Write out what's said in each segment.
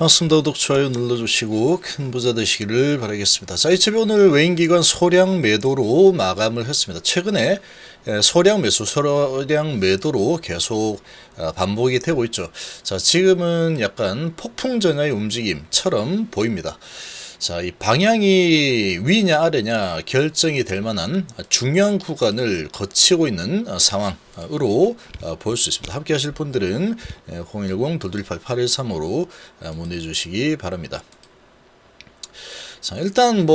반갑습니다. 구독, 좋아요 눌러주시고 큰 부자 되시기를 바라겠습니다. 자, HB 오늘 외인기관 소량 매도로 마감을 했습니다. 최근에 소량 매수, 소량 매도로 계속 반복이 되고 있죠. 자, 지금은 약간 폭풍전야의 움직임처럼 보입니다. 자, 이 방향이 위냐 아래냐 결정이 될 만한 중요한 구간을 거치고 있는 상황으로 볼 수 있습니다. 함께 하실 분들은 010-2288-8135로 문의해 주시기 바랍니다. 자, 일단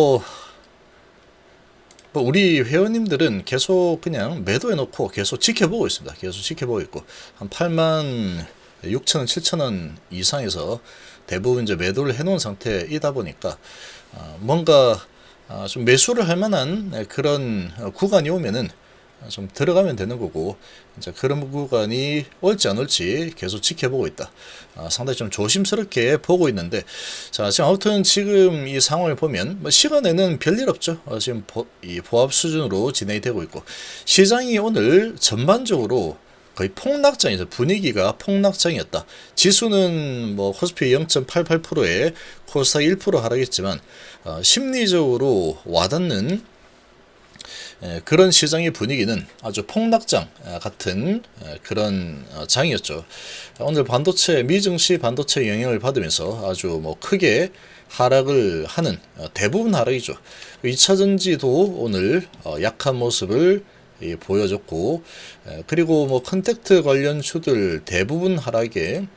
우리 회원님들은 계속 그냥 매도해 놓고 계속 지켜보고 있습니다. 계속 지켜보고 있고 한 8만 6천원, 7천원 이상에서 대부분 이제 매도를 해놓은 상태이다 보니까 뭔가 좀 매수를 할 만한 그런 구간이 오면은 좀 들어가면 되는 거고, 이제 그런 구간이 올지 안 올지 계속 지켜보고 있다. 상당히 좀 조심스럽게 보고 있는데, 자, 지금 아무튼 지금 이 상황을 보면 시간에는 별일 없죠. 지금 이 보합 수준으로 진행이 되고 있고, 시장이 오늘 전반적으로 거의 폭락장이죠. 분위기가 폭락장이었다. 지수는 코스피 0.88%에 코스닥 1% 하락했지만 심리적으로 와닿는 그런 시장의 분위기는 아주 폭락장 같은 그런 장이었죠. 오늘 반도체 미증시 반도체 영향을 받으면서 아주 크게 하락을 하는 대부분 하락이죠. 2차전지도 오늘 약한 모습을 보여줬고, 그리고 컨택트 관련주들 대부분 하락에,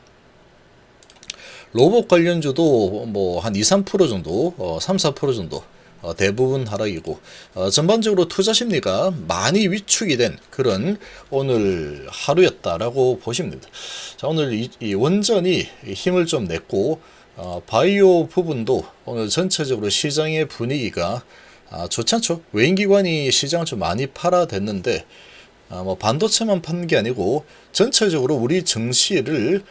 로봇 관련주도 한 2, 3% 정도, 3, 4% 정도 대부분 하락이고, 전반적으로 투자 심리가 많이 위축이 된 그런 오늘 하루였다라고 보시면 됩니다. 자, 오늘 이 원전이 힘을 좀 냈고, 바이오 부분도 오늘 전체적으로 시장의 분위기가 좋지 않죠. 외인기관이 시장을 좀 많이 팔아댔는데, 반도체만 판 게 아니고 전체적으로 우리 증시를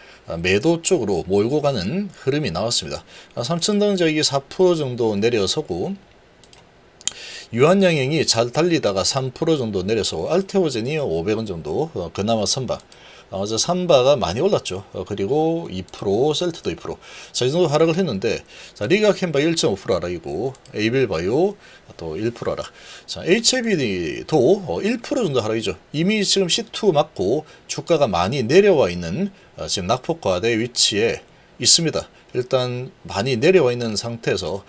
매도 쪽으로 몰고 가는 흐름이 나왔습니다. 삼천동작이 4% 정도 내려서고, 유한양행이 잘 달리다가 3% 정도 내려서 알테오젠이 500원 정도 그나마 선박, 어제 삼바가 많이 올랐죠. 그리고 2%, 셀트도 2%. 자, 이 정도 하락을 했는데, 자, 리가캔바 1.5% 하락이고, 에이빌바이오 또 1% 하락. 자, HAB도 1% 정도 하락이죠. 이미 지금 C2 맞고 주가가 많이 내려와 있는 지금 낙폭과대 위치에 있습니다. 일단 많이 내려와 있는 상태에서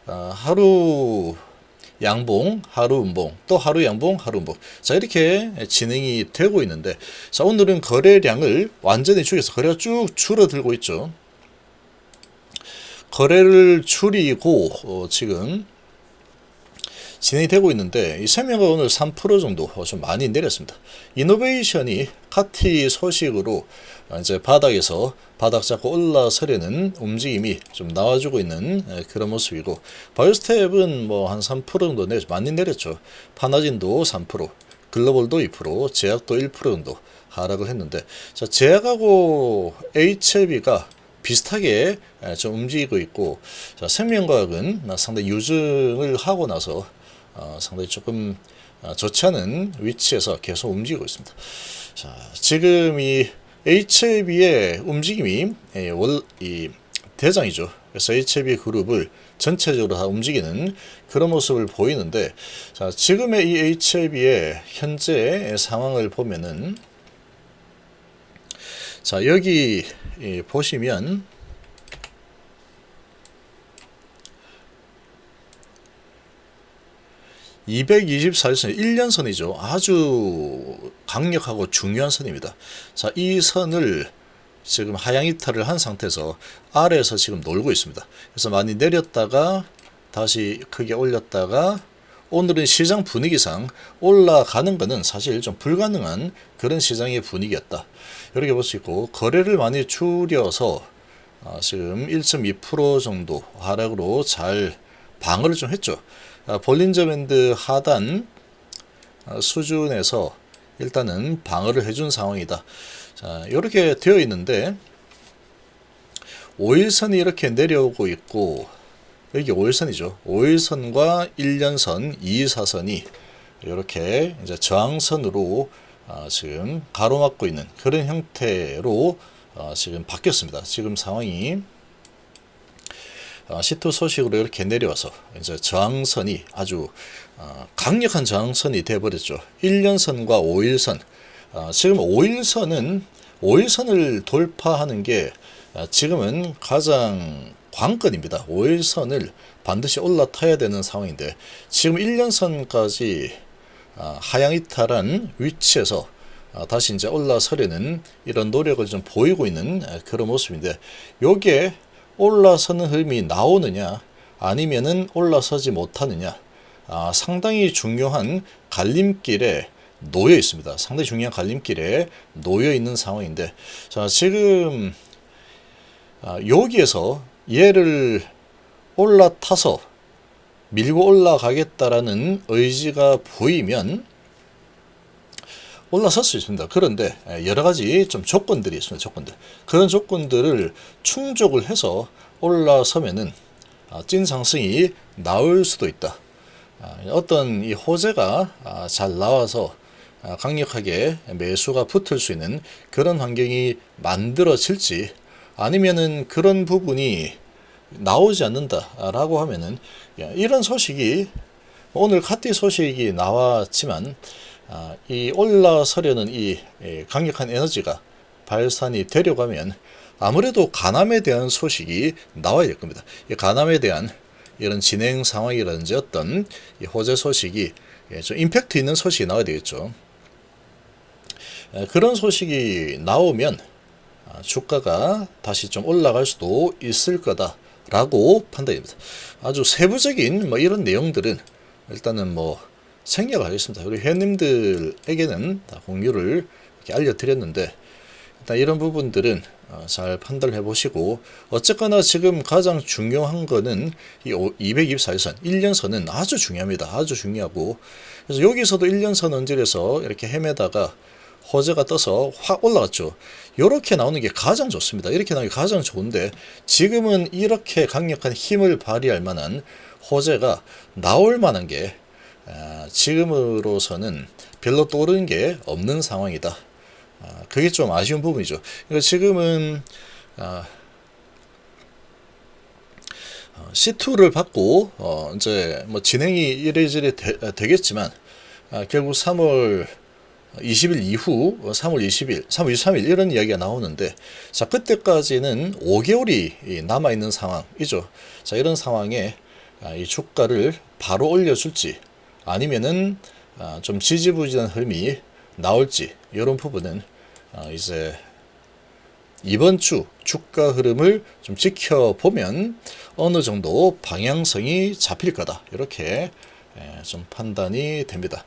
하루 양봉, 하루 음봉, 또 하루 양봉, 하루 음봉. 자, 이렇게 진행이 되고 있는데, 자, 오늘은 거래량을 완전히 줄여서 거래가 쭉 줄어들고 있죠. 거래를 줄이고 지금 진행이 되고 있는데, 이 세명가 오늘 3% 정도 좀 많이 내렸습니다. 이노베이션이 카티 소식으로 이제 바닥에서 바닥 잡고 올라서려는 움직임이 좀 나와주고 있는 그런 모습이고, 바이오스텝은 한 3% 정도 많이 내렸죠. 파나진도 3%, 글로벌도 2%, 제약도 1% 정도 하락을 했는데, 자, 제약하고 HLB가 비슷하게 좀 움직이고 있고, 자, 생명과학은 상당히 유증을 하고 나서 상당히 조금 좋지 않은 위치에서 계속 움직이고 있습니다. 자, 지금 이 HLB의 움직임이 이 대장이죠. 그래서 HLB 그룹을 전체적으로 다 움직이는 그런 모습을 보이는데, 자, 지금의 이 HLB의 현재 상황을 보면은, 자, 여기 보시면 (224일선) 1년선이죠. 아주 강력하고 중요한 선입니다. 자, 이 선을 지금 하향 이탈을 한 상태에서 아래에서 지금 놀고 있습니다. 그래서 많이 내렸다가 다시 크게 올렸다가, 오늘은 시장 분위기상 올라가는 것은 사실 좀 불가능한 그런 시장의 분위기였다. 이렇게 볼 수 있고, 거래를 많이 줄여서 지금 1.2% 정도 하락으로 잘 방어를 좀 했죠. 볼린저 밴드 하단 수준에서 일단은 방어를 해준 상황이다. 자, 이렇게 되어 있는데, 5일선이 이렇게 내려오고 있고, 여기 5일선이죠. 5일선과 1년선, 224선이 이렇게 이제 저항선으로 지금 가로막고 있는 그런 형태로 지금 바뀌었습니다. 지금 상황이 C2 소식으로 이렇게 내려와서 이제 저항선이 아주 강력한 저항선이 되어버렸죠. 1년선과 5일선. 지금 5일선을 돌파하는 게 지금은 가장 관건입니다. 5일선을 반드시 올라타야 되는 상황인데 지금 1년선까지 하향 이탈한 위치에서 다시 이제 올라서려는 이런 노력을 좀 보이고 있는 그런 모습인데 요게 올라서는 흐름이 나오느냐 아니면은 올라서지 못하느냐 상당히 중요한 갈림길에 놓여 있습니다. 상당히 중요한 갈림길에 놓여 있는 상황인데 자 지금 여기에서 얘를 올라타서 밀고 올라가겠다라는 의지가 보이면 올라설 수 있습니다. 그런데 여러 가지 좀 조건들이 있습니다. 조건들. 그런 조건들을 충족을 해서 올라서면은 찐 상승이 나올 수도 있다. 어떤 이 호재가 잘 나와서 강력하게 매수가 붙을 수 있는 그런 환경이 만들어질지 아니면은 그런 부분이 나오지 않는다라고 하면은 이런 소식이 오늘 카티 소식이 나왔지만 이 올라서려는 이 강력한 에너지가 발산이 되려고 하면 아무래도 가남에 대한 소식이 나와야 될 겁니다. 이 가남에 대한 이런 진행 상황이라든지 어떤 이 호재 소식이 좀 임팩트 있는 소식이 나와야 되겠죠. 그런 소식이 나오면 주가가 다시 좀 올라갈 수도 있을 거다라고 판단입니다. 아주 세부적인 이런 내용들은 일단은 생략하겠습니다. 우리 회원님들에게는 다 공유를 이렇게 알려드렸는데 일단 이런 부분들은 잘 판단을 해보시고 어쨌거나 지금 가장 중요한 거는 이 224일선 1년선은 아주 중요합니다. 아주 중요하고 그래서 여기서도 1년선 언질에서 이렇게 헤매다가 호재가 떠서 확 올라갔죠. 이렇게 나오는 게 가장 좋습니다. 이렇게 나오는 게 가장 좋은데 지금은 이렇게 강력한 힘을 발휘할 만한 호재가 나올 만한 게 지금으로서는 별로 떠오르는 게 없는 상황이다. 그게 좀 아쉬운 부분이죠. 그러니까 지금은 C2를 받고 이제 진행이 이래저래 되겠지만 결국 3월 20일 이후 3월 20일, 3월 23일 이런 이야기가 나오는데 자 그때까지는 5개월이 남아있는 상황이죠. 자 이런 상황에 이 주가를 바로 올려줄지 아니면은 좀 지지부진한 흐름이 나올지 이런 부분은 이제 이번 주 주가 흐름을 좀 지켜보면 어느 정도 방향성이 잡힐 거다 이렇게 좀 판단이 됩니다.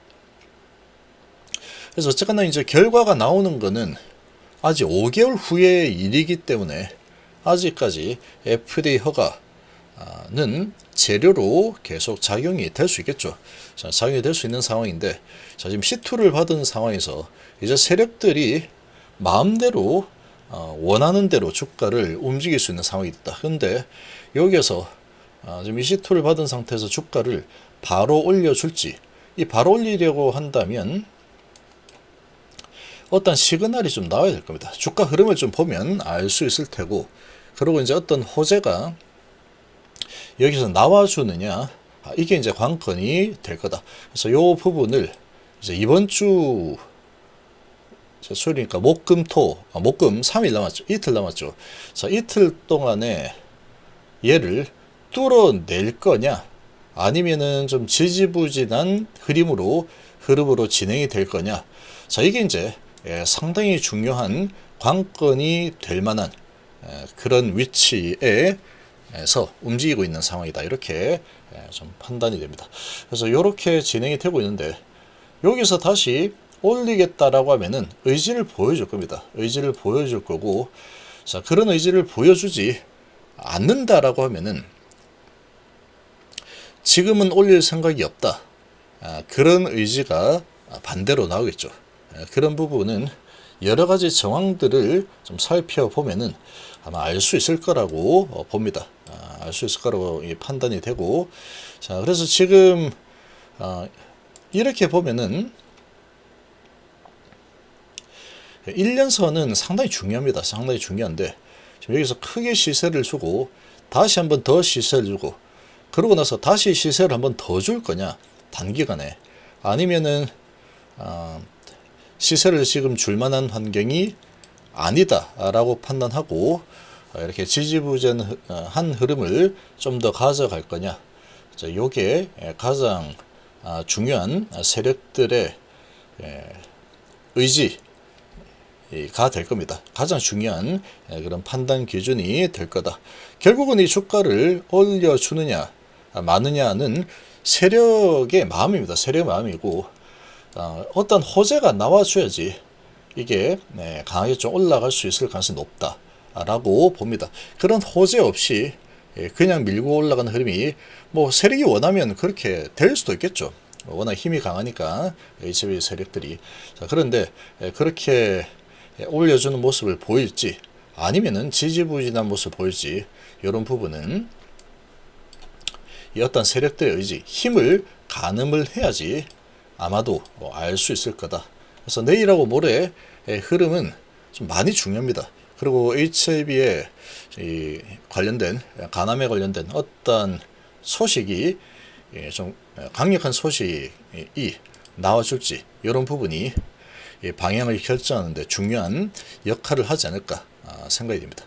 그래서 어쨌거나 이제 결과가 나오는 거는 아직 5개월 후의 일이기 때문에 아직까지 FDA 허가는 재료로 계속 작용이 될 수 있겠죠. 자, 작용이 될 수 있는 상황인데 자, 지금 C2를 받은 상황에서 이제 세력들이 마음대로 원하는 대로 주가를 움직일 수 있는 상황이 됐다. 그런데 여기에서 지금 이 C2를 받은 상태에서 주가를 바로 올려줄지 이 바로 올리려고 한다면 어떤 시그널이 좀 나와야 될 겁니다. 주가 흐름을 좀 보면 알 수 있을 테고 그리고 이제 어떤 호재가 여기서 나와주느냐 이게 이제 관건이 될 거다. 그래서 이 부분을 이제 이번 주 수요일이니까 목금 3일 남았죠. 이틀 남았죠. 자 이틀 동안에 얘를 뚫어낼 거냐 아니면은 좀 지지부진한 흐름으로 진행이 될 거냐. 자 이게 이제 상당히 중요한 관건이 될 만한 그런 위치에서 움직이고 있는 상황이다. 이렇게 좀 판단이 됩니다. 그래서 이렇게 진행이 되고 있는데 여기서 다시 올리겠다라고 하면은 의지를 보여줄 겁니다. 의지를 보여줄 거고 자 그런 의지를 보여주지 않는다라고 하면은 지금은 올릴 생각이 없다. 그런 의지가 반대로 나오겠죠. 그런 부분은 여러 가지 정황들을 좀 살펴보면은 아마 알 수 있을 거라고 봅니다. 알 수 있을 거라고 판단이 되고 자 그래서 지금 이렇게 보면은 1년선은 상당히 중요합니다. 상당히 중요한데 지금 여기서 크게 시세를 주고 다시 한번 더 시세를 주고 그러고 나서 다시 시세를 한번 더 줄 거냐 단기간에, 아니면은 시세를 지금 줄 만한 환경이 아니다라고 판단하고 이렇게 지지부진한 흐름을 좀 더 가져갈 거냐. 자, 요게 가장 중요한 세력들의 의지가 될 겁니다. 가장 중요한 그런 판단 기준이 될 거다. 결국은 이 주가를 올려주느냐 마느냐는 세력의 마음입니다. 세력의 마음이고 어떤 호재가 나와줘야지 이게 강하게 좀 올라갈 수 있을 가능성이 높다라고 봅니다. 그런 호재 없이 그냥 밀고 올라가는 흐름이 뭐 세력이 원하면 그렇게 될 수도 있겠죠. 워낙 힘이 강하니까 HB 세력들이. 자, 그런데 그렇게 올려주는 모습을 보일지 아니면은 지지부진한 모습을 보일지, 이런 부분은 이 어떤 세력들의 의지, 힘을 가늠을 해야지 아마도 알 수 있을 거다. 그래서 내일하고 모레의 흐름은 좀 많이 중요합니다. 그리고 HIB에 관련된, 간암에 관련된 어떤 소식이 좀 강력한 소식이 나와줄지, 이런 부분이 방향을 결정하는 데 중요한 역할을 하지 않을까 생각이 됩니다.